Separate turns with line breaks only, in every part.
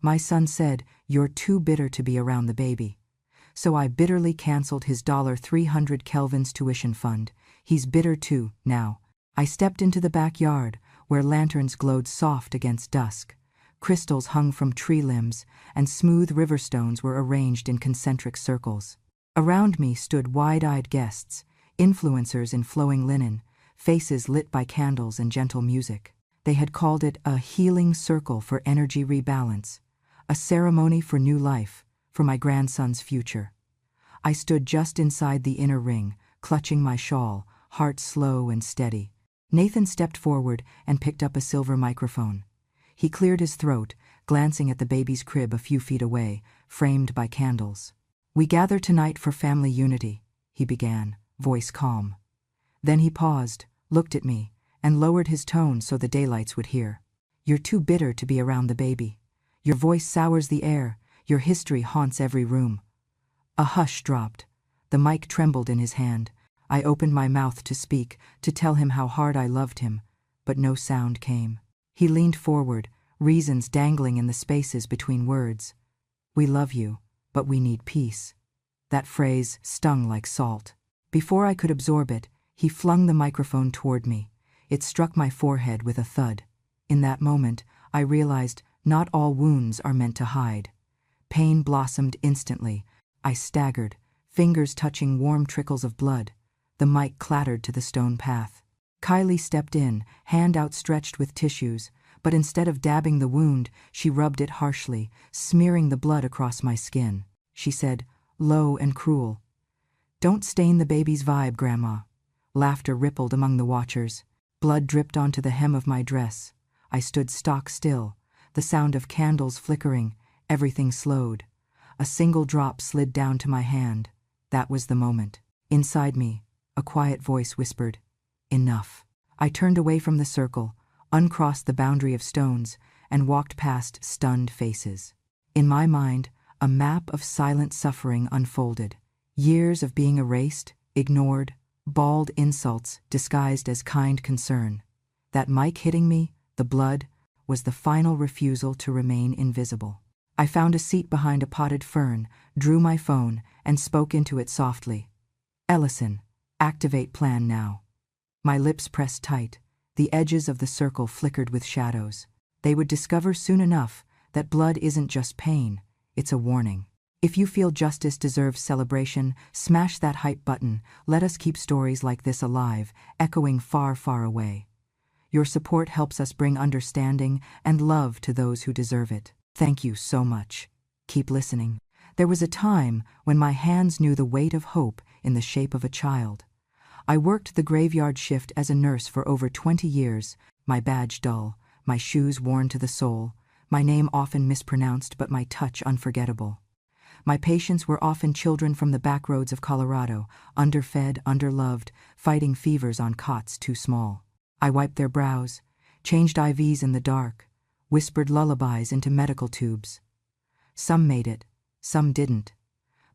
My son said, "You're too bitter to be around the baby." So I bitterly canceled his $300 Kelvin's tuition fund. He's bitter too, now. I stepped into the backyard, where lanterns glowed soft against dusk. Crystals hung from tree limbs, and smooth river stones were arranged in concentric circles. Around me stood wide-eyed guests, influencers in flowing linen, faces lit by candles and gentle music. They had called it a healing circle for energy rebalance, a ceremony for new life, for my grandson's future. I stood just inside the inner ring, clutching my shawl, heart slow and steady. Nathan stepped forward and picked up a silver microphone. He cleared his throat, glancing at the baby's crib a few feet away, framed by candles. "We gather tonight for family unity," he began, voice calm. Then he paused, looked at me, and lowered his tone so the daylights would hear. "You're too bitter to be around the baby. Your voice sours the air, your history haunts every room." A hush dropped. The mic trembled in his hand. I opened my mouth to speak, to tell him how hard I loved him, but no sound came. He leaned forward, reasons dangling in the spaces between words. "We love you, but we need peace." That phrase stung like salt. Before I could absorb it, he flung the microphone toward me. It struck my forehead with a thud. In that moment, I realized not all wounds are meant to hide. Pain blossomed instantly. I staggered, fingers touching warm trickles of blood. The mic clattered to the stone path. Kylie stepped in, hand outstretched with tissues, but instead of dabbing the wound, she rubbed it harshly, smearing the blood across my skin. She said, low and cruel, "Don't stain the baby's vibe, Grandma." Laughter rippled among the watchers. Blood dripped onto the hem of my dress. I stood stock still, the sound of candles flickering, everything slowed. A single drop slid down to my hand. That was the moment. Inside me, a quiet voice whispered, "Enough." I turned away from the circle, uncrossed the boundary of stones, and walked past stunned faces. In my mind, a map of silent suffering unfolded. Years of being erased, ignored, bald insults disguised as kind concern. That mic hitting me, the blood, was the final refusal to remain invisible. I found a seat behind a potted fern, drew my phone, and spoke into it softly. "Ellison, activate plan now." My lips pressed tight. The edges of the circle flickered with shadows. They would discover soon enough that blood isn't just pain, it's a warning. If you feel justice deserves celebration, smash that hype button. Let us keep stories like this alive, echoing far, far away. Your support helps us bring understanding and love to those who deserve it. Thank you so much. Keep listening. There was a time when my hands knew the weight of hope in the shape of a child. I worked the graveyard shift as a nurse for over 20 years, my badge dull, my shoes worn to the sole, my name often mispronounced but my touch unforgettable. My patients were often children from the back roads of Colorado, underfed, underloved, fighting fevers on cots too small. I wiped their brows, changed IVs in the dark, whispered lullabies into medical tubes. Some made it, some didn't.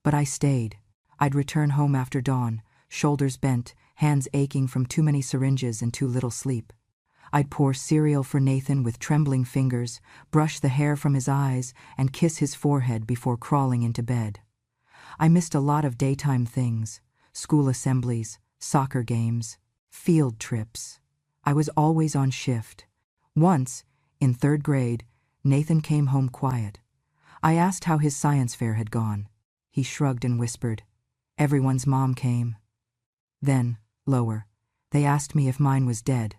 But I stayed. I'd return home after dawn, shoulders bent, hands aching from too many syringes and too little sleep. I'd pour cereal for Nathan with trembling fingers, brush the hair from his eyes, and kiss his forehead before crawling into bed. I missed a lot of daytime things, school assemblies, soccer games, field trips. I was always on shift. Once, in 3rd grade, Nathan came home quiet. I asked how his science fair had gone. He shrugged and whispered, "Everyone's mom came." Then, lower, they asked me if mine was dead.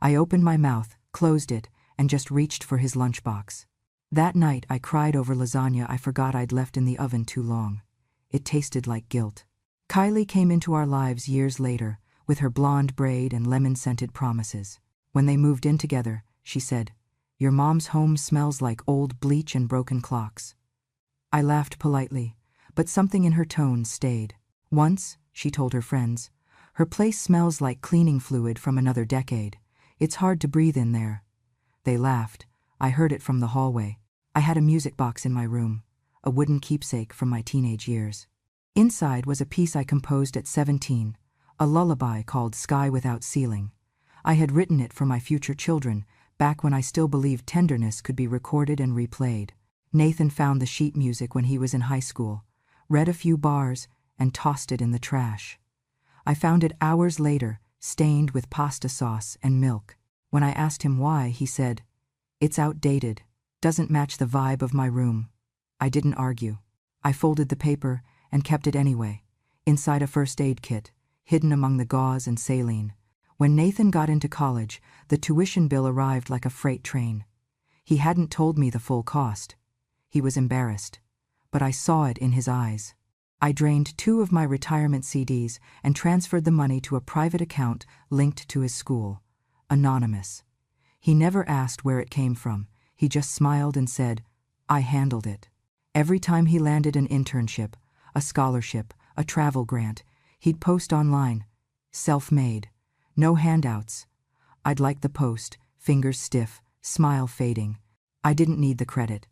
I opened my mouth, closed it, and just reached for his lunchbox. That night I cried over lasagna I forgot I'd left in the oven too long. It tasted like guilt. Kylie came into our lives years later, with her blonde braid and lemon-scented promises. When they moved in together, she said, "Your mom's home smells like old bleach and broken clocks." I laughed politely, but something in her tone stayed. Once, she told her friends, "Her place smells like cleaning fluid from another decade. It's hard to breathe in there." They laughed. I heard it from the hallway. I had a music box in my room, a wooden keepsake from my teenage years. Inside was a piece I composed at 17, a lullaby called Sky Without Ceiling. I had written it for my future children, back when I still believed tenderness could be recorded and replayed. Nathan found the sheet music when he was in high school, read a few bars, and tossed it in the trash. I found it hours later, stained with pasta sauce and milk. When I asked him why, he said, "It's outdated, doesn't match the vibe of my room." I didn't argue. I folded the paper and kept it anyway, inside a first aid kit, hidden among the gauze and saline. When Nathan got into college, the tuition bill arrived like a freight train. He hadn't told me the full cost. He was embarrassed, but I saw it in his eyes. I drained 2 of my retirement CDs and transferred the money to a private account linked to his school. Anonymous. He never asked where it came from. He just smiled and said, "I handled it." Every time he landed an internship, a scholarship, a travel grant, he'd post online, "Self-made. No handouts." I'd like the post, fingers stiff, smile fading. I didn't need the credit.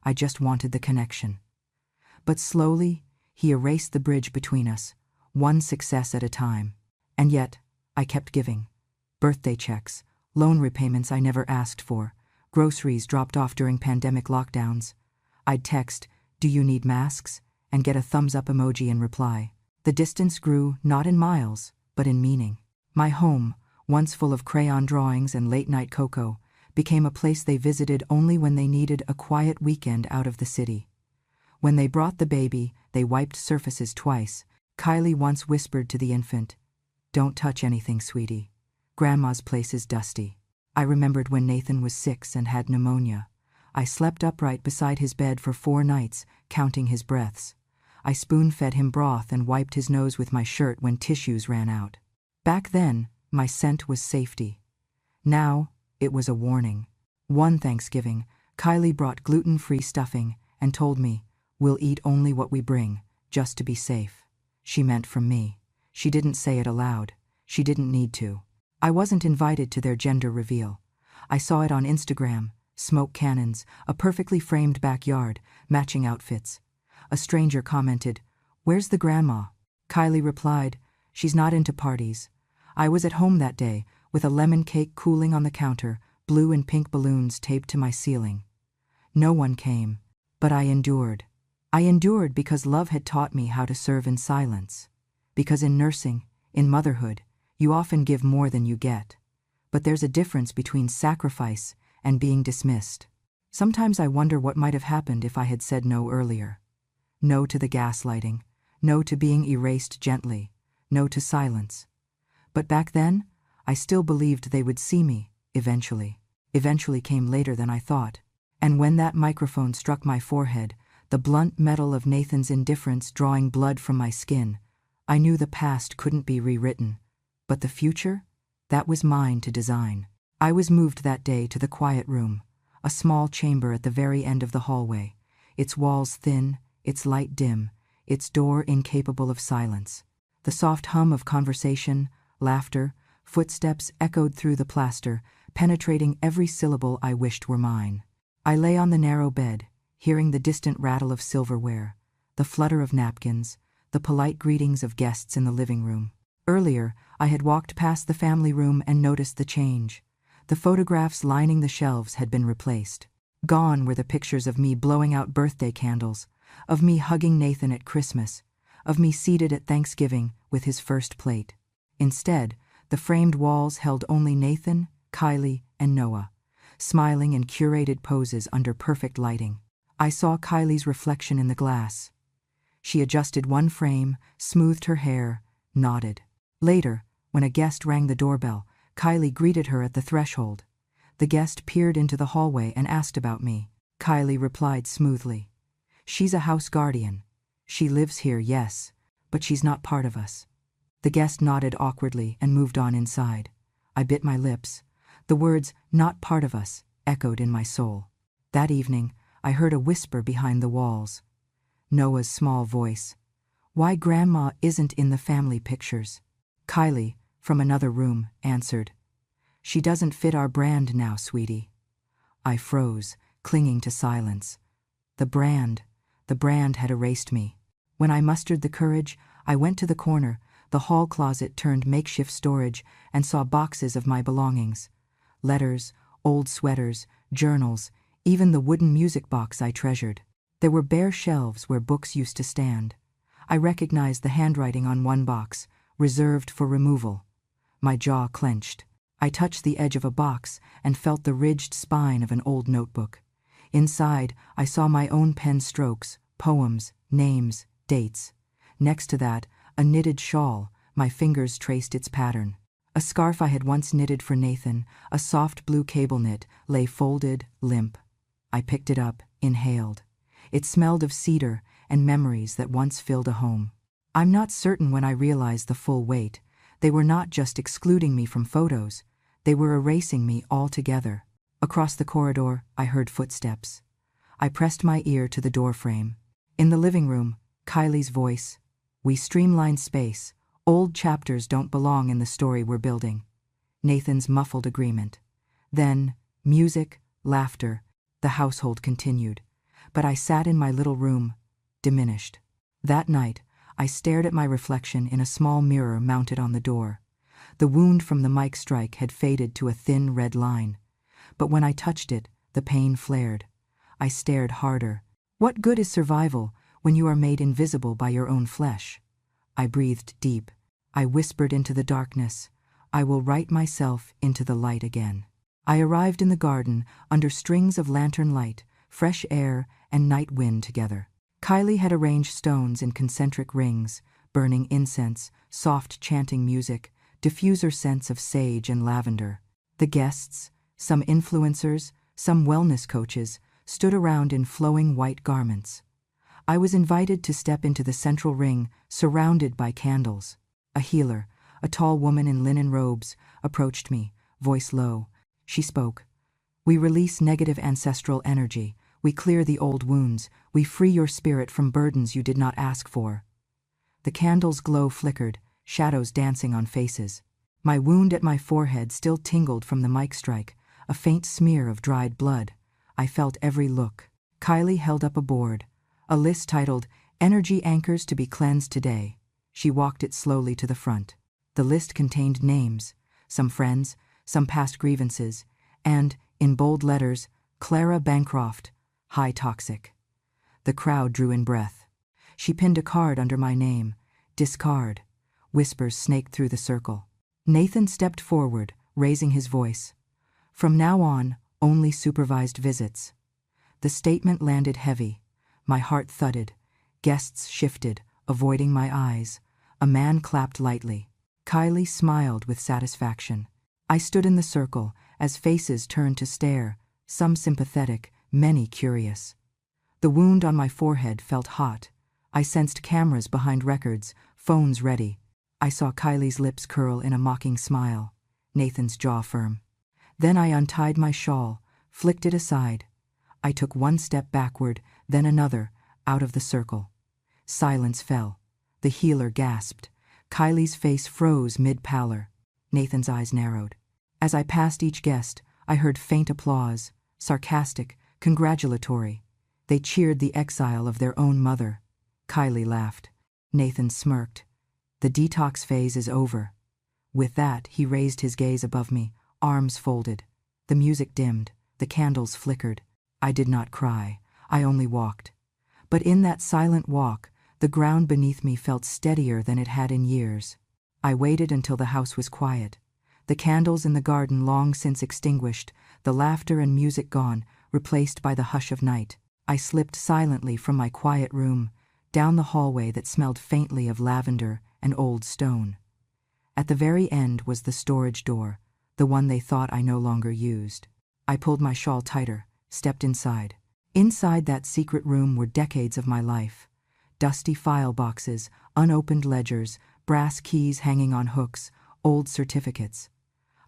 I just wanted the connection. But slowly, he erased the bridge between us, one success at a time. And yet, I kept giving. Birthday checks, loan repayments I never asked for, groceries dropped off during pandemic lockdowns. I'd text, "Do you need masks?" and get a thumbs-up emoji in reply. The distance grew not in miles, but in meaning. My home, once full of crayon drawings and late-night cocoa, became a place they visited only when they needed a quiet weekend out of the city. When they brought the baby, they wiped surfaces twice. Kylie once whispered to the infant, "Don't touch anything, sweetie. Grandma's place is dusty." I remembered when Nathan was 6 and had pneumonia. I slept upright beside his bed for 4 nights, counting his breaths. I spoon-fed him broth and wiped his nose with my shirt when tissues ran out. Back then, my scent was safety. Now, it was a warning. One Thanksgiving, Kylie brought gluten-free stuffing and told me, "We'll eat only what we bring, just to be safe." She meant from me. She didn't say it aloud. She didn't need to. I wasn't invited to their gender reveal. I saw it on Instagram, smoke cannons, a perfectly framed backyard, matching outfits. A stranger commented, "Where's the grandma?" Kylie replied, "She's not into parties." I was at home that day, with a lemon cake cooling on the counter, blue and pink balloons taped to my ceiling. No one came, but I endured. I endured because love had taught me how to serve in silence. Because in nursing, in motherhood, you often give more than you get. But there's a difference between sacrifice and being dismissed. Sometimes I wonder what might have happened if I had said no earlier. No to the gaslighting, no to being erased gently, no to silence. But back then, I still believed they would see me, eventually. Eventually came later than I thought. And when that microphone struck my forehead, the blunt metal of Nathan's indifference drawing blood from my skin, I knew the past couldn't be rewritten. But the future? That was mine to design. I was moved that day to the quiet room, a small chamber at the very end of the hallway, its walls thin, its light dim, its door incapable of silence. The soft hum of conversation, laughter, footsteps echoed through the plaster, penetrating every syllable I wished were mine. I lay on the narrow bed, hearing the distant rattle of silverware, the flutter of napkins, the polite greetings of guests in the living room. Earlier, I had walked past the family room and noticed the change. The photographs lining the shelves had been replaced. Gone were the pictures of me blowing out birthday candles, of me hugging Nathan at Christmas, of me seated at Thanksgiving with his first plate. Instead, the framed walls held only Nathan, Kylie, and Noah, smiling in curated poses under perfect lighting. I saw Kylie's reflection in the glass. She adjusted one frame, smoothed her hair, nodded. Later, when a guest rang the doorbell, Kylie greeted her at the threshold. The guest peered into the hallway and asked about me. Kylie replied smoothly, "She's a house guardian. She lives here, yes, but she's not part of us." The guest nodded awkwardly and moved on inside. I bit my lips. The words, "not part of us," echoed in my soul. That evening, I heard a whisper behind the walls. Noah's small voice. "Why Grandma isn't in the family pictures?" Kylie, from another room, answered, "She doesn't fit our brand now, sweetie." I froze, clinging to silence. The brand had erased me. When I mustered the courage, I went to the corner, the hall closet turned makeshift storage, and saw boxes of my belongings. Letters, old sweaters, journals, even the wooden music box I treasured. There were bare shelves where books used to stand. I recognized the handwriting on one box, reserved for removal. My jaw clenched. I touched the edge of a box and felt the ridged spine of an old notebook. Inside, I saw my own pen strokes, poems, names, dates. Next to that, a knitted shawl. My fingers traced its pattern. A scarf I had once knitted for Nathan, a soft blue cable knit, lay folded, limp. I picked it up, inhaled. It smelled of cedar and memories that once filled a home. I'm not certain when I realized the full weight. They were not just excluding me from photos. They were erasing me altogether. Across the corridor, I heard footsteps. I pressed my ear to the doorframe. In the living room, Kylie's voice. We streamlined space. Old chapters don't belong in the story we're building. Nathan's muffled agreement. Then, music, laughter. The household continued. But I sat in my little room, diminished. That night, I stared at my reflection in a small mirror mounted on the door. The wound from the mic strike had faded to a thin red line. But when I touched it, the pain flared. I stared harder. What good is survival when you are made invisible by your own flesh? I breathed deep. I whispered into the darkness. I will write myself into the light again. I arrived in the garden under strings of lantern light, fresh air, and night wind together. Kylie had arranged stones in concentric rings, burning incense, soft chanting music, diffuser scents of sage and lavender. The guests, some influencers, some wellness coaches, stood around in flowing white garments. I was invited to step into the central ring, surrounded by candles. A healer, a tall woman in linen robes, approached me, voice low. She spoke. We release negative ancestral energy. We clear the old wounds. We free your spirit from burdens you did not ask for. The candle's glow flickered, shadows dancing on faces. My wound at my forehead still tingled from the mic strike, a faint smear of dried blood. I felt every look. Kylie held up a board. A list titled, Energy Anchors to be Cleansed Today. She walked it slowly to the front. The list contained names, some friends, some past grievances, and, in bold letters, Clara Bancroft, high toxic. The crowd drew in breath. She pinned a card under my name, discard. Whispers snaked through the circle. Nathan stepped forward, raising his voice. From now on, only supervised visits. The statement landed heavy. My heart thudded. Guests shifted, avoiding my eyes. A man clapped lightly. Kylie smiled with satisfaction. I stood in the circle as faces turned to stare, some sympathetic, many curious. The wound on my forehead felt hot. I sensed cameras behind records, phones ready. I saw Kylie's lips curl in a mocking smile, Nathan's jaw firm. Then I untied my shawl, flicked it aside. I took one step backward, then another, out of the circle. Silence fell. The healer gasped. Kylie's face froze mid-pallor. Nathan's eyes narrowed. As I passed each guest, I heard faint applause, sarcastic, congratulatory. They cheered the exile of their own mother. Kylie laughed. Nathan smirked. The detox phase is over. With that, he raised his gaze above me, arms folded. The music dimmed, the candles flickered. I did not cry. I only walked. But in that silent walk, the ground beneath me felt steadier than it had in years. I waited until the house was quiet. The candles in the garden long since extinguished, the laughter and music gone, replaced by the hush of night. I slipped silently from my quiet room, down the hallway that smelled faintly of lavender and old stone. At the very end was the storage door, the one they thought I no longer used. I pulled my shawl tighter, stepped inside. Inside that secret room were decades of my life. Dusty file boxes, unopened ledgers, brass keys hanging on hooks, old certificates.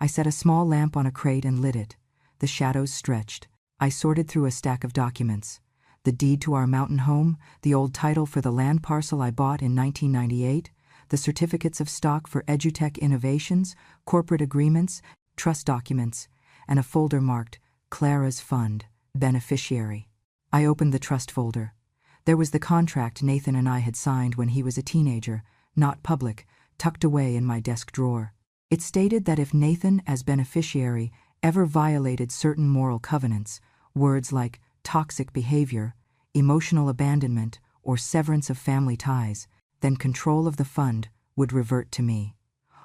I set a small lamp on a crate and lit it. The shadows stretched. I sorted through a stack of documents. The deed to our mountain home, the old title for the land parcel I bought in 1998, the certificates of stock for EduTech Innovations, corporate agreements, trust documents, and a folder marked Clara's Fund, Beneficiary. I opened the trust folder. There was the contract Nathan and I had signed when he was a teenager, not public, tucked away in my desk drawer. It stated that if Nathan, as beneficiary, ever violated certain moral covenants, Words like toxic behavior, emotional abandonment, or severance of family ties, then control of the fund would revert to me.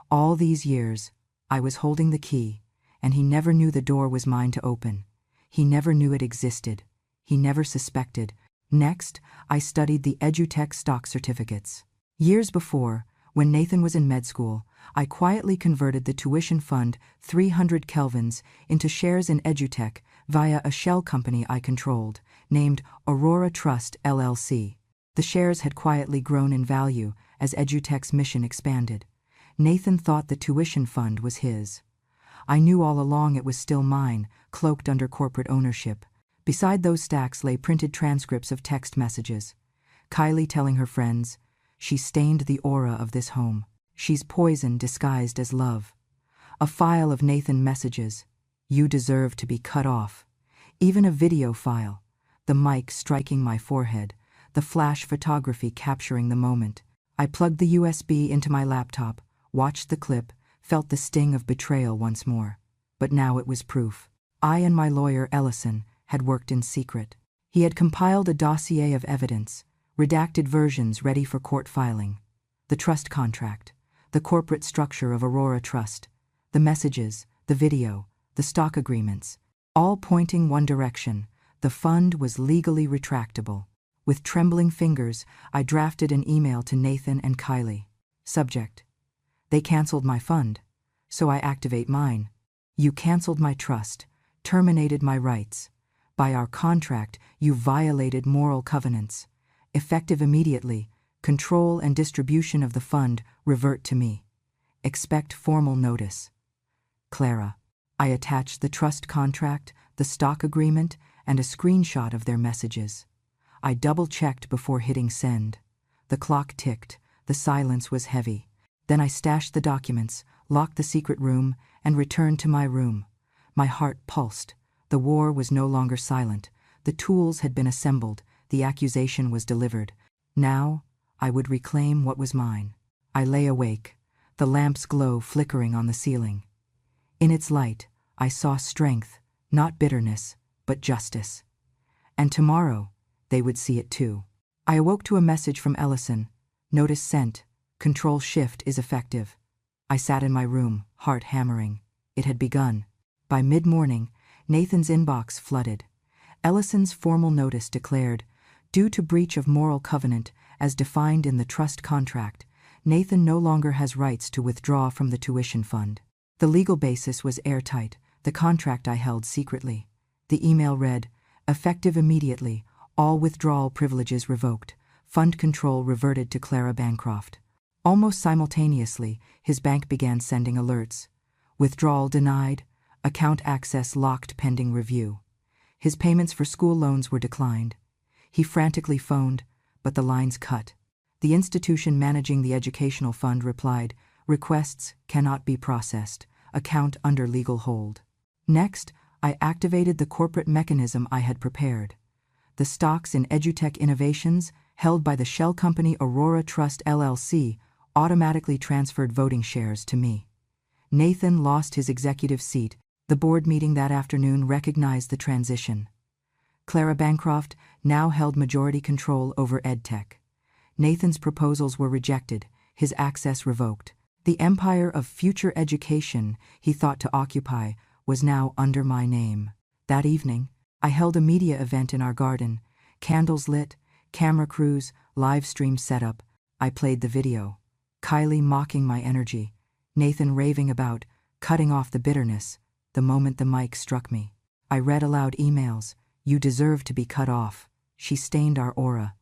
All these years, I was holding the key, and he never knew the door was mine to open. He never knew it existed. He never suspected. Next, I studied the EduTech stock certificates. Years before, when Nathan was in med school, I quietly converted the tuition fund 300 Kelvins into shares in EduTech via a shell company I controlled, named Aurora Trust LLC. The shares had quietly grown in value as EduTech's mission expanded. Nathan thought the tuition fund was his. I knew all along it was still mine, cloaked under corporate ownership. Beside those stacks lay printed transcripts of text messages. Kylie telling her friends, "She stained the aura of this home. She's poison disguised as love." A file of Nathan messages, "You deserve to be cut off." Even a video file, the mic striking my forehead, the flash photography capturing the moment. I plugged the USB into my laptop, watched the clip, felt the sting of betrayal once more. But now it was proof. I and my lawyer, Ellison, had worked in secret. He had compiled a dossier of evidence, redacted versions ready for court filing. The trust contract, the corporate structure of Aurora Trust, the messages, the video, the stock agreements, all pointing one direction: the fund was legally retractable. With trembling fingers, I drafted an email to Nathan and Kylie. Subject: They canceled my fund, so I activate mine. You canceled my trust, terminated my rights. By our contract, you violated moral covenants. Effective immediately, control and distribution of the fund revert to me. Expect formal notice. Clara. I attached the trust contract, the stock agreement, and a screenshot of their messages. I double-checked before hitting send. The clock ticked, the silence was heavy. Then I stashed the documents, locked the secret room, and returned to my room. My heart pulsed. The war was no longer silent. The tools had been assembled. The accusation was delivered. Now, I would reclaim what was mine. I lay awake, the lamp's glow flickering on the ceiling. In its light, I saw strength, not bitterness, but justice. And tomorrow, they would see it too. I awoke to a message from Ellison. Notice sent. Control shift is effective. I sat in my room, heart hammering. It had begun. By mid-morning, Nathan's inbox flooded. Ellison's formal notice declared, due to breach of moral covenant as defined in the trust contract, Nathan no longer has rights to withdraw from the tuition fund. The legal basis was airtight, the contract I held secretly. The email read, effective immediately, all withdrawal privileges revoked, fund control reverted to Clara Bancroft. Almost simultaneously, his bank began sending alerts. Withdrawal denied, account access locked pending review. His payments for school loans were declined. He frantically phoned, but the lines cut. The institution managing the educational fund replied, requests cannot be processed, account under legal hold. Next, I activated the corporate mechanism I had prepared. The stocks in EduTech Innovations, held by the shell company Aurora Trust LLC, automatically transferred voting shares to me. Nathan lost his executive seat. The board meeting that afternoon recognized the transition. Clara Bancroft now held majority control over EdTech. Nathan's proposals were rejected, his access revoked. The empire of future education he thought to occupy was now under my name. That evening, I held a media event in our garden. Candles lit, camera crews, live stream setup. I played the video. Kylie mocking my energy. Nathan raving about, cutting off the bitterness. The moment the mic struck me, I read aloud emails. You deserve to be cut off. She stained our aura.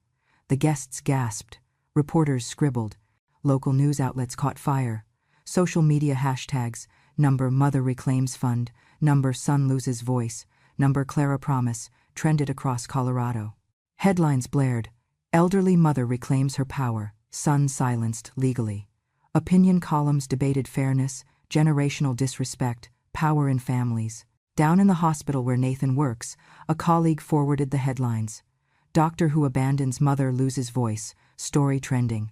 The guests gasped. Reporters scribbled. Local news outlets caught fire. Social media hashtags, number Mother Reclaims Fund, number Son Loses Voice, number Clara Promise, trended across Colorado. Headlines blared. Elderly mother reclaims her power, son silenced legally. Opinion columns debated fairness, generational disrespect, power in families. Down in the hospital where Nathan works, a colleague forwarded the headlines. Doctor who abandons mother loses voice, story trending.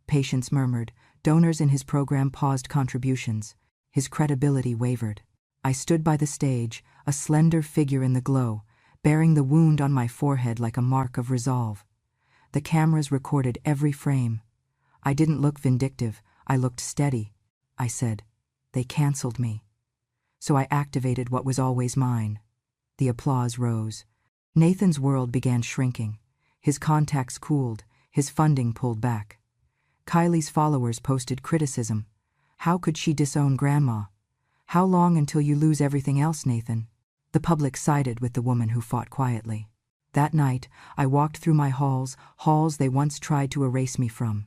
Patients murmured. Donors in his program paused contributions. His credibility wavered. I stood by the stage, a slender figure in the glow, bearing the wound on my forehead like a mark of resolve. The cameras recorded every frame. I didn't look vindictive, I looked steady. I said, "They canceled me." So I activated what was always mine. The applause rose. Nathan's world began shrinking. His contacts cooled, his funding pulled back. Kylie's followers posted criticism. How could she disown Grandma? How long until you lose everything else, Nathan? The public sided with the woman who fought quietly. That night, I walked through my halls they once tried to erase me from.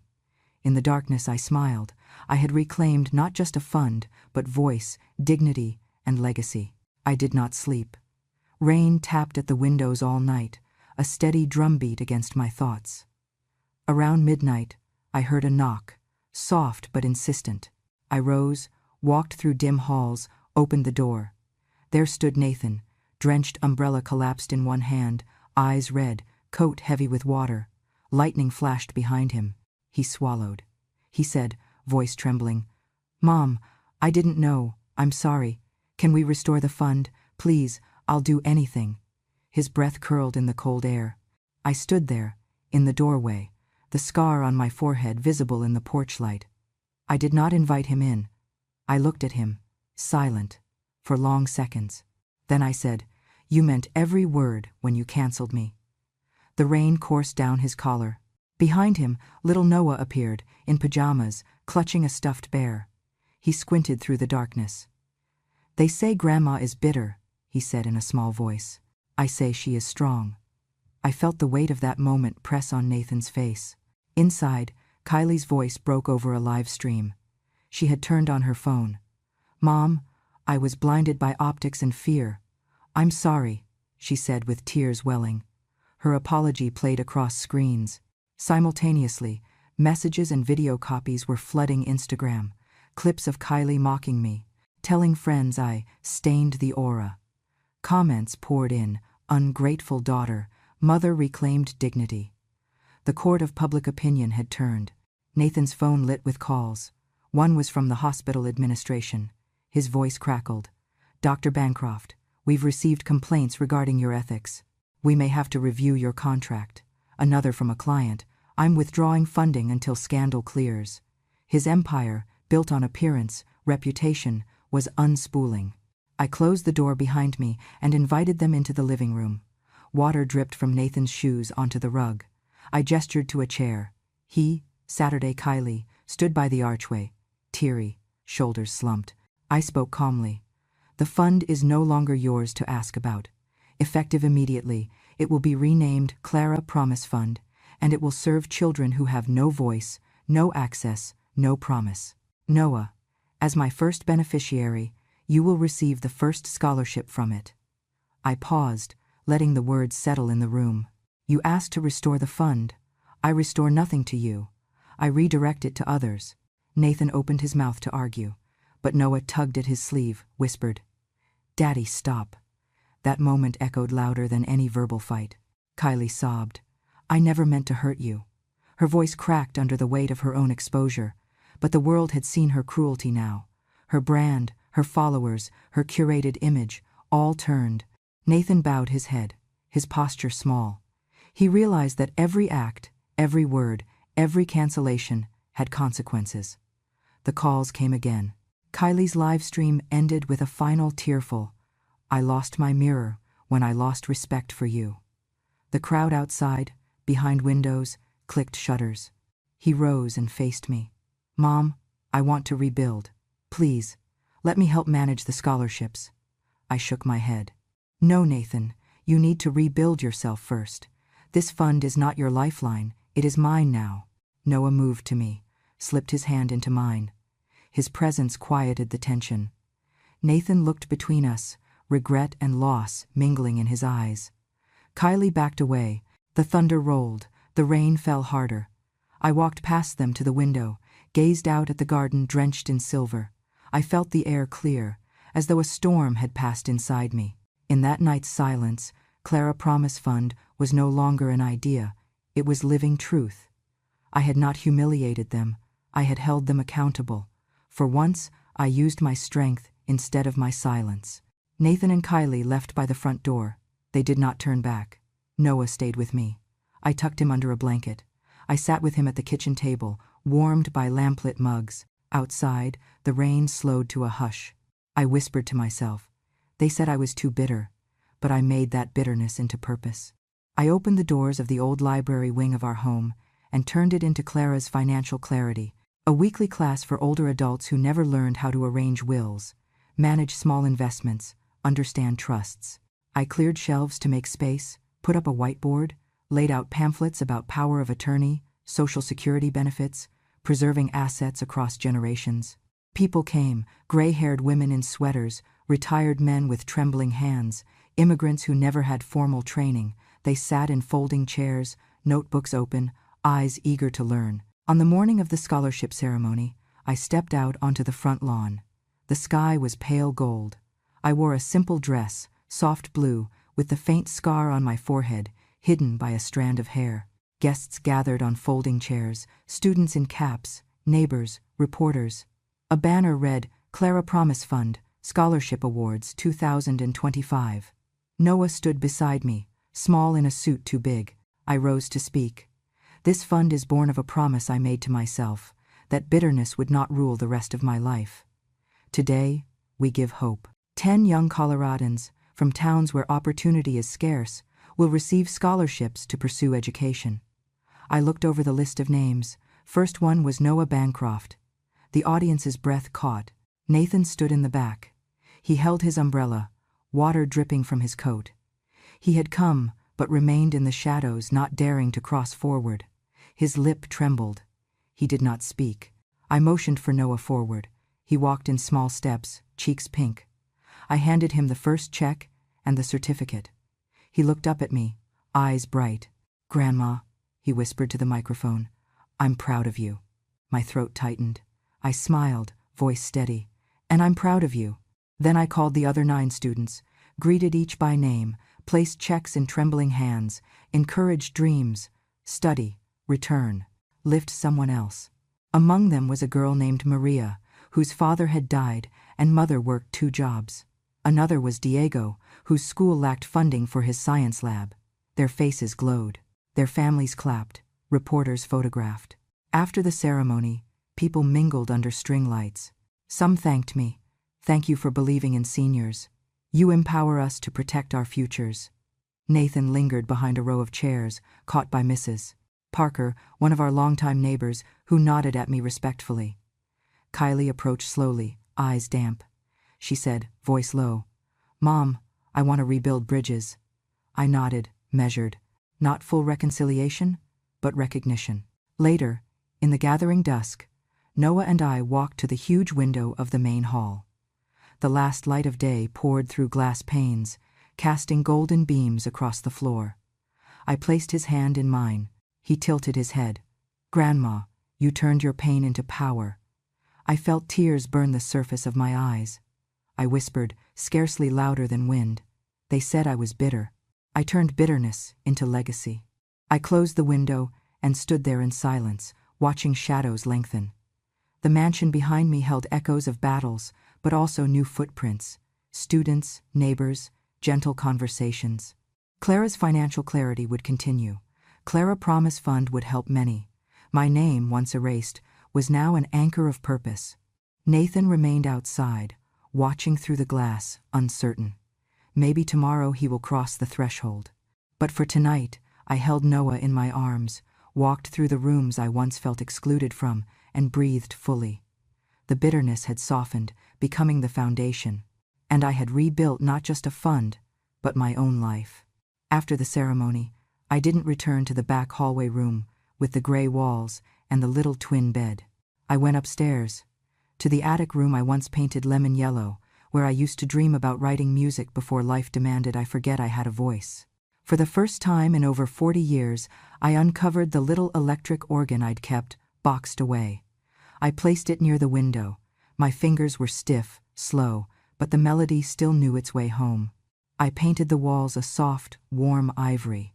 In the darkness, I smiled. I had reclaimed not just a fund, but voice, dignity, and legacy. I did not sleep. Rain tapped at the windows all night, a steady drumbeat against my thoughts. Around midnight, I heard a knock, soft but insistent. I rose, walked through dim halls, opened the door. There stood Nathan, drenched umbrella collapsed in one hand, eyes red, coat heavy with water. Lightning flashed behind him. He swallowed. He said, voice trembling, "Mom, I didn't know. I'm sorry. Can we restore the fund? Please, I'll do anything." His breath curled in the cold air. I stood there, in the doorway, the scar on my forehead visible in the porch light. I did not invite him in. I looked at him, silent, for long seconds. Then I said, "You meant every word when you canceled me." The rain coursed down his collar. Behind him, little Noah appeared, in pajamas, clutching a stuffed bear. He squinted through the darkness. "They say Grandma is bitter," he said in a small voice. "I say she is strong." I felt the weight of that moment press on Nathan's face. Inside, Kylie's voice broke over a live stream. She had turned on her phone. "Mom, I was blinded by optics and fear. I'm sorry," she said with tears welling. Her apology played across screens. Simultaneously, messages and video copies were flooding Instagram, clips of Kylie mocking me, telling friends I stained the aura. Comments poured in, "Ungrateful daughter, mother reclaimed dignity." The court of public opinion had turned. Nathan's phone lit with calls. One was from the hospital administration. His voice crackled. "Dr. Bancroft, we've received complaints regarding your ethics. We may have to review your contract." Another from a client, "I'm withdrawing funding until scandal clears." His empire, built on appearance, reputation, was unspooling. I closed the door behind me and invited them into the living room. Water dripped from Nathan's shoes onto the rug. I gestured to a chair. He, Saturday Kylie, stood by the archway, teary, shoulders slumped. I spoke calmly. "The fund is no longer yours to ask about. Effective immediately, it will be renamed Clara Promise Fund, and it will serve children who have no voice, no access, no promise. Noah, as my first beneficiary, you will receive the first scholarship from it." I paused, letting the words settle in the room. "You asked to restore the fund. I restore nothing to you. I redirect it to others." Nathan opened his mouth to argue, but Noah tugged at his sleeve, whispered, "Daddy, stop." That moment echoed louder than any verbal fight. Kylie sobbed. "I never meant to hurt you." Her voice cracked under the weight of her own exposure, but the world had seen her cruelty now. Her brand, her followers, her curated image, all turned. Nathan bowed his head, his posture small. He realized that every act, every word, every cancellation had consequences. The calls came again. Kylie's live stream ended with a final tearful, "I lost my mirror when I lost respect for you." The crowd outside, behind windows, clicked shutters. He rose and faced me. "Mom, I want to rebuild. Please, let me help manage the scholarships." I shook my head. "No, Nathan, you need to rebuild yourself first. This fund is not your lifeline, it is mine now." Noah moved to me, slipped his hand into mine. His presence quieted the tension. Nathan looked between us, regret and loss mingling in his eyes. Kylie backed away. The thunder rolled. The rain fell harder. I walked past them to the window, gazed out at the garden drenched in silver. I felt the air clear, as though a storm had passed inside me. In that night's silence, Clara Promise Fund was no longer an idea. It was living truth. I had not humiliated them. I had held them accountable. For once, I used my strength instead of my silence. Nathan and Kylie left by the front door. They did not turn back. Noah stayed with me. I tucked him under a blanket. I sat with him at the kitchen table, warmed by lamplit mugs. Outside, the rain slowed to a hush. I whispered to myself. They said I was too bitter, but I made that bitterness into purpose. I opened the doors of the old library wing of our home and turned it into Clara's Financial Clarity, a weekly class for older adults who never learned how to arrange wills, manage small investments, understand trusts. I cleared shelves to make space, put up a whiteboard, laid out pamphlets about power of attorney, Social Security benefits, preserving assets across generations. People came, gray-haired women in sweaters, retired men with trembling hands, immigrants who never had formal training. They sat in folding chairs, notebooks open, eyes eager to learn. On the morning of the scholarship ceremony, I stepped out onto the front lawn. The sky was pale gold. I wore a simple dress, soft blue, with the faint scar on my forehead, hidden by a strand of hair. Guests gathered on folding chairs, students in caps, neighbors, reporters. A banner read, Clara Promise Fund, Scholarship Awards 2025. Noah stood beside me, small in a suit too big. I rose to speak. This fund is born of a promise I made to myself, that bitterness would not rule the rest of my life. Today, we give hope. 10 young Coloradans, from towns where opportunity is scarce, will receive scholarships to pursue education. I looked over the list of names. First one was Noah Bancroft. The audience's breath caught. Nathan stood in the back. He held his umbrella, water dripping from his coat. He had come, but remained in the shadows, not daring to cross forward. His lip trembled. He did not speak. I motioned for Noah forward. He walked in small steps, cheeks pink. I handed him the first check and the certificate. He looked up at me, eyes bright. "Grandma," he whispered to the microphone, "I'm proud of you." My throat tightened. I smiled, voice steady. "And I'm proud of you." Then I called the other 9 students, greeted each by name, placed checks in trembling hands, encouraged dreams, study, return, lift someone else. Among them was a girl named Maria, whose father had died and mother worked 2 jobs. Another was Diego, whose school lacked funding for his science lab. Their faces glowed. Their families clapped. Reporters photographed. After the ceremony, people mingled under string lights. Some thanked me. "Thank you for believing in seniors. You empower us to protect our futures." Nathan lingered behind a row of chairs, caught by Mrs. Parker, one of our longtime neighbors, who nodded at me respectfully. Kylie approached slowly, eyes damp. She said, voice low, "Mom, I want to rebuild bridges." I nodded, measured. Not full reconciliation, but recognition. Later, in the gathering dusk, Noah and I walked to the huge window of the main hall. The last light of day poured through glass panes, casting golden beams across the floor. I placed his hand in mine. He tilted his head. "Grandma, you turned your pain into power." I felt tears burn the surface of my eyes. I whispered, scarcely louder than wind. They said I was bitter. I turned bitterness into legacy. I closed the window and stood there in silence, watching shadows lengthen. The mansion behind me held echoes of battles, but also new footprints, students, neighbors, gentle conversations. Clara's Financial Clarity would continue. Clara Promise Fund would help many. My name, once erased, was now an anchor of purpose. Nathan remained outside, watching through the glass, uncertain. Maybe tomorrow he will cross the threshold. But for tonight, I held Noah in my arms, walked through the rooms I once felt excluded from, and breathed fully. The bitterness had softened, becoming the foundation, and I had rebuilt not just a fund, but my own life. After the ceremony, I didn't return to the back hallway room with the gray walls and the little twin bed. I went upstairs, to the attic room I once painted lemon yellow, where I used to dream about writing music before life demanded I forget I had a voice. For the first time in over 40 years, I uncovered the little electric organ I'd kept, boxed away. I placed it near the window. My fingers were stiff, slow, but the melody still knew its way home. I painted the walls a soft, warm ivory.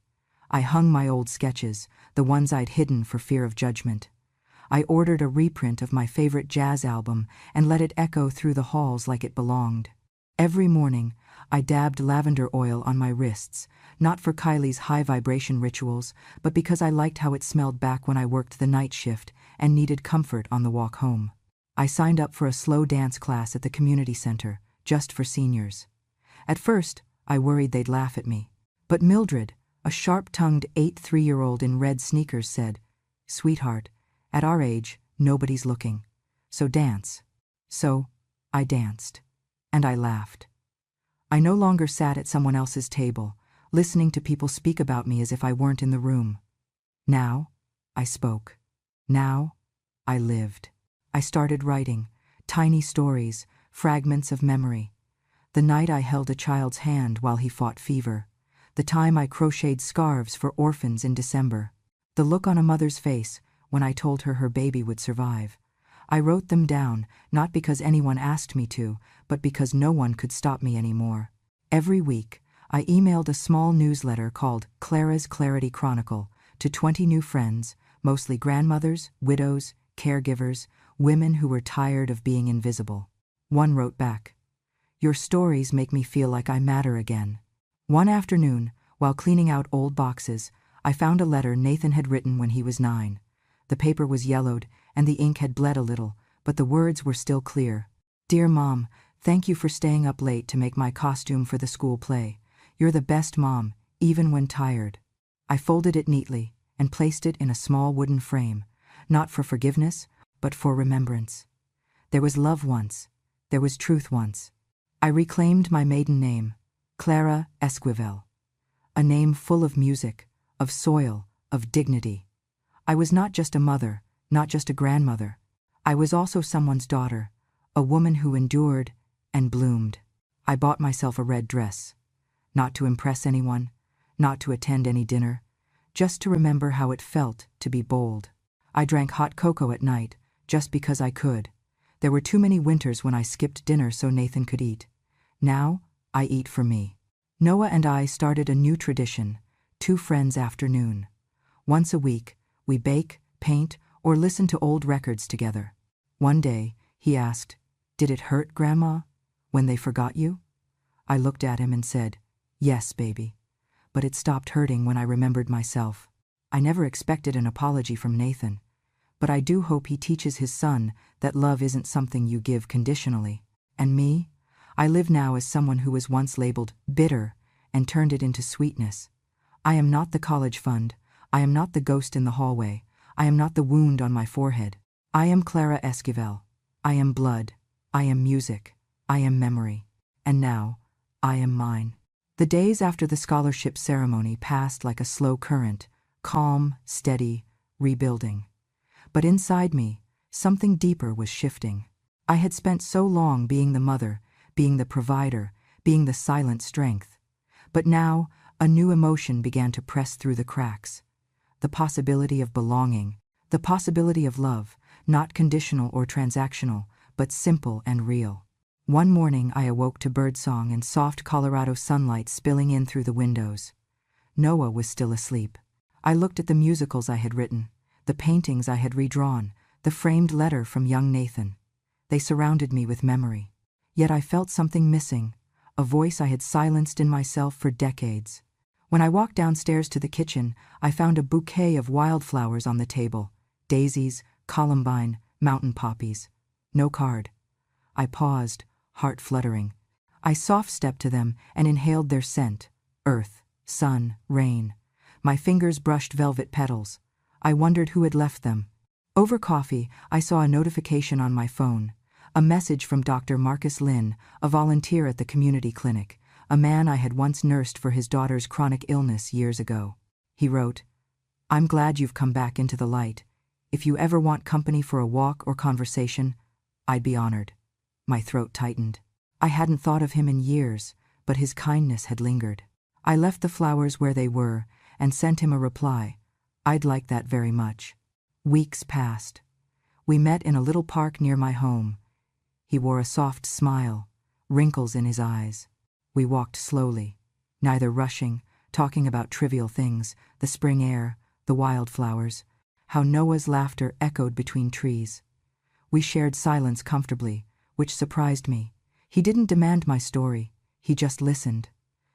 I hung my old sketches, the ones I'd hidden for fear of judgment. I ordered a reprint of my favorite jazz album and let it echo through the halls like it belonged. Every morning, I dabbed lavender oil on my wrists, not for Kylie's high-vibration rituals, but because I liked how it smelled back when I worked the night shift and needed comfort on the walk home. I signed up for a slow dance class at the community center, just for seniors. At first, I worried they'd laugh at me. But Mildred, a sharp-tongued 3-year-old in red sneakers, said, "Sweetheart, at our age, nobody's looking. So dance." So, I danced. And I laughed. I no longer sat at someone else's table, listening to people speak about me as if I weren't in the room. Now, I spoke. Now, I lived. I started writing, tiny stories, fragments of memory. The night I held a child's hand while he fought fever. The time I crocheted scarves for orphans in December. The look on a mother's face when I told her baby would survive. I wrote them down, not because anyone asked me to, but because no one could stop me anymore. Every week, I emailed a small newsletter called Clara's Clarity Chronicle to 20 new friends, mostly grandmothers, widows, caregivers, women who were tired of being invisible. One wrote back, "Your stories make me feel like I matter again." One afternoon, while cleaning out old boxes, I found a letter Nathan had written when he was 9. The paper was yellowed, and the ink had bled a little, but the words were still clear. "Dear Mom, thank you for staying up late to make my costume for the school play. You're the best mom, even when tired." I folded it neatly and placed it in a small wooden frame, not for forgiveness, but for remembrance. There was love once. There was truth once. I reclaimed my maiden name, Clara Esquivel. A name full of music, of soil, of dignity. I was not just a mother, not just a grandmother. I was also someone's daughter, a woman who endured and bloomed. I bought myself a red dress. Not to impress anyone, not to attend any dinner, just to remember how it felt to be bold. I drank hot cocoa at night, just because I could. There were too many winters when I skipped dinner so Nathan could eat. Now, I eat for me. Noah and I started a new tradition, 2 friends afternoon. Once a week, we bake, paint, or listen to old records together. One day, he asked, "Did it hurt, Grandma, when they forgot you?" I looked at him and said, "Yes, baby. But it stopped hurting when I remembered myself." I never expected an apology from Nathan. But I do hope he teaches his son that love isn't something you give conditionally. And me? I live now as someone who was once labeled bitter and turned it into sweetness. I am not the college fund. I am not the ghost in the hallway. I am not the wound on my forehead. I am Clara Esquivel. I am blood. I am music. I am memory. And now, I am mine. The days after the scholarship ceremony passed like a slow current, calm, steady, rebuilding. But inside me, something deeper was shifting. I had spent so long being the mother, being the provider, being the silent strength. But now, a new emotion began to press through the cracks. The possibility of belonging, the possibility of love, not conditional or transactional, but simple and real. One morning I awoke to birdsong and soft Colorado sunlight spilling in through the windows. Noah was still asleep. I looked at the musicals I had written, the paintings I had redrawn, the framed letter from young Nathan. They surrounded me with memory. Yet I felt something missing, a voice I had silenced in myself for decades. When I walked downstairs to the kitchen, I found a bouquet of wildflowers on the table, daisies, columbine, mountain poppies. No card. I paused, heart fluttering. I soft-stepped to them and inhaled their scent, earth, sun, rain. My fingers brushed velvet petals. I wondered who had left them. Over coffee, I saw a notification on my phone, a message from Dr. Marcus Lynn, a volunteer at the community clinic, a man I had once nursed for his daughter's chronic illness years ago. He wrote, "I'm glad you've come back into the light. If you ever want company for a walk or conversation, I'd be honored." My throat tightened. I hadn't thought of him in years, but his kindness had lingered. I left the flowers where they were and sent him a reply. I'd like that very much. Weeks passed. We met in a little park near my home. He wore a soft smile, wrinkles in his eyes. We walked slowly, neither rushing, talking about trivial things, the spring air, the wildflowers, how Noah's laughter echoed between trees. We shared silence comfortably, which surprised me. He didn't demand my story. He just listened.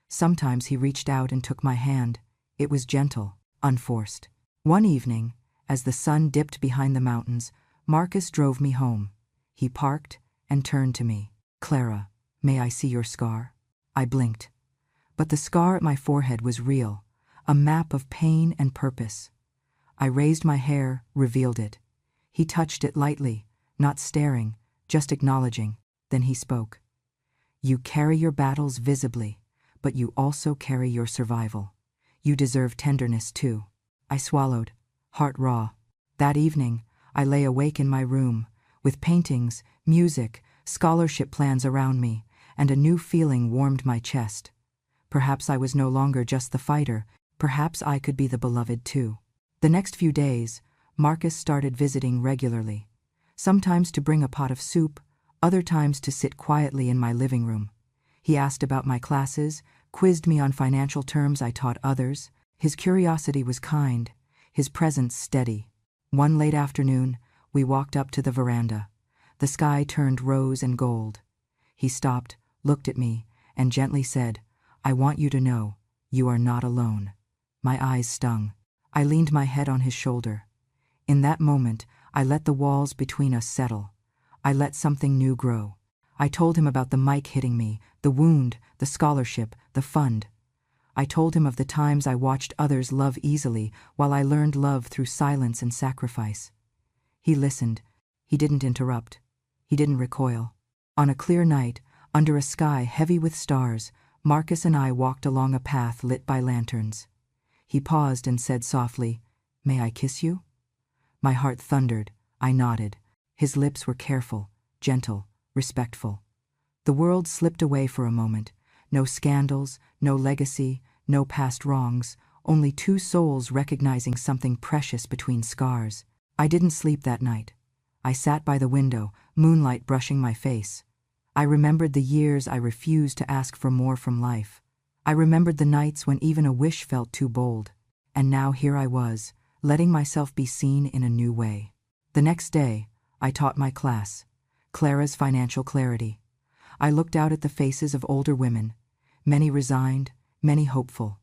Sometimes he reached out and took my hand. It was gentle, unforced. One evening, as the sun dipped behind the mountains, Marcus drove me home. He parked and turned to me. "Clara, may I see your scar?" I blinked. But the scar at my forehead was real, a map of pain and purpose. I raised my hair, revealed it. He touched it lightly, not staring, just acknowledging. Then he spoke. "You carry your battles visibly, but you also carry your survival. You deserve tenderness too." I swallowed, heart raw. That evening, I lay awake in my room, with paintings, music, scholarship plans around me, and a new feeling warmed my chest. Perhaps I was no longer just the fighter, perhaps I could be the beloved too. The next few days, Marcus started visiting regularly, sometimes to bring a pot of soup, other times to sit quietly in my living room. He asked about my classes, quizzed me on financial terms I taught others. His curiosity was kind, his presence steady. One late afternoon, we walked up to the veranda. The sky turned rose and gold. He stopped, looked at me, and gently said, "I want you to know, you are not alone." My eyes stung. I leaned my head on his shoulder. In that moment, I let the walls between us settle. I let something new grow. I told him about the mic hitting me, the wound, the scholarship, the fund. I told him of the times I watched others love easily while I learned love through silence and sacrifice. He listened. He didn't interrupt. He didn't recoil. On a clear night, under a sky heavy with stars, Marcus and I walked along a path lit by lanterns. He paused and said softly, "May I kiss you?" My heart thundered. I nodded. His lips were careful, gentle, respectful. The world slipped away for a moment. No scandals, no legacy, no past wrongs, only two souls recognizing something precious between scars. I didn't sleep that night. I sat by the window, moonlight brushing my face. I remembered the years I refused to ask for more from life. I remembered the nights when even a wish felt too bold. And now here I was, letting myself be seen in a new way. The next day, I taught my class, Clara's Financial Clarity. I looked out at the faces of older women, many resigned, many hopeful.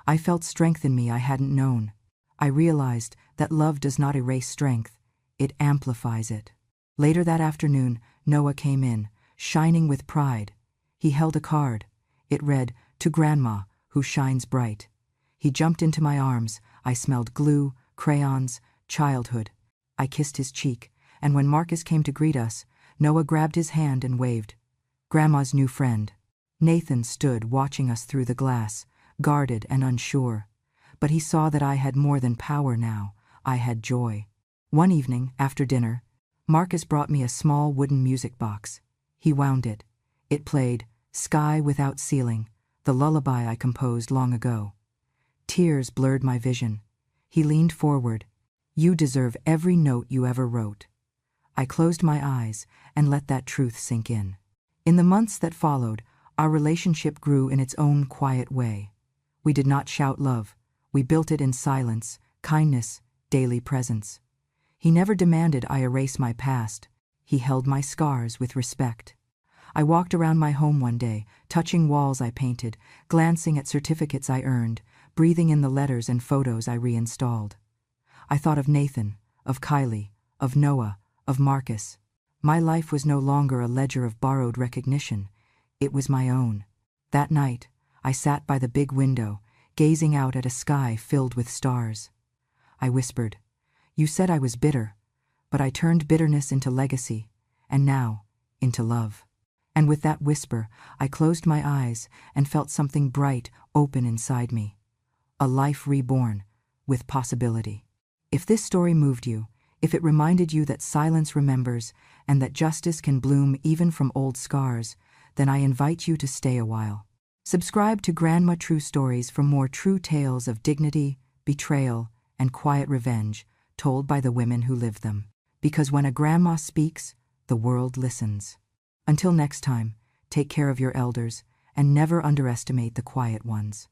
I felt strength in me I hadn't known. I realized that love does not erase strength, it amplifies it. Later that afternoon, Noah came in, shining with pride. He held a card. It read, "To Grandma, who shines bright." He jumped into my arms. I smelled glue, crayons, childhood. I kissed his cheek, and when Marcus came to greet us, Noah grabbed his hand and waved. Grandma's new friend. Nathan stood watching us through the glass, guarded and unsure. But he saw that I had more than power now. I had joy. One evening, after dinner, Marcus brought me a small wooden music box. He wound it. It played "Sky Without Ceiling," the lullaby I composed long ago. Tears blurred my vision. He leaned forward. "You deserve every note you ever wrote." I closed my eyes and let that truth sink in. In the months that followed, our relationship grew in its own quiet way. We did not shout love. We built it in silence, kindness, daily presence. He never demanded I erase my past. He held my scars with respect. I walked around my home one day, touching walls I painted, glancing at certificates I earned, breathing in the letters and photos I reinstalled. I thought of Nathan, of Kylie, of Noah, of Marcus. My life was no longer a ledger of borrowed recognition. It was my own. That night, I sat by the big window, gazing out at a sky filled with stars. I whispered, "You said I was bitter, but I turned bitterness into legacy, and now, into love." And with that whisper, I closed my eyes and felt something bright open inside me. A life reborn, with possibility. If this story moved you, if it reminded you that silence remembers and that justice can bloom even from old scars, then I invite you to stay a while. Subscribe to Grandma True Stories for more true tales of dignity, betrayal, and quiet revenge told by the women who lived them. Because when a grandma speaks, the world listens. Until next time, take care of your elders and never underestimate the quiet ones.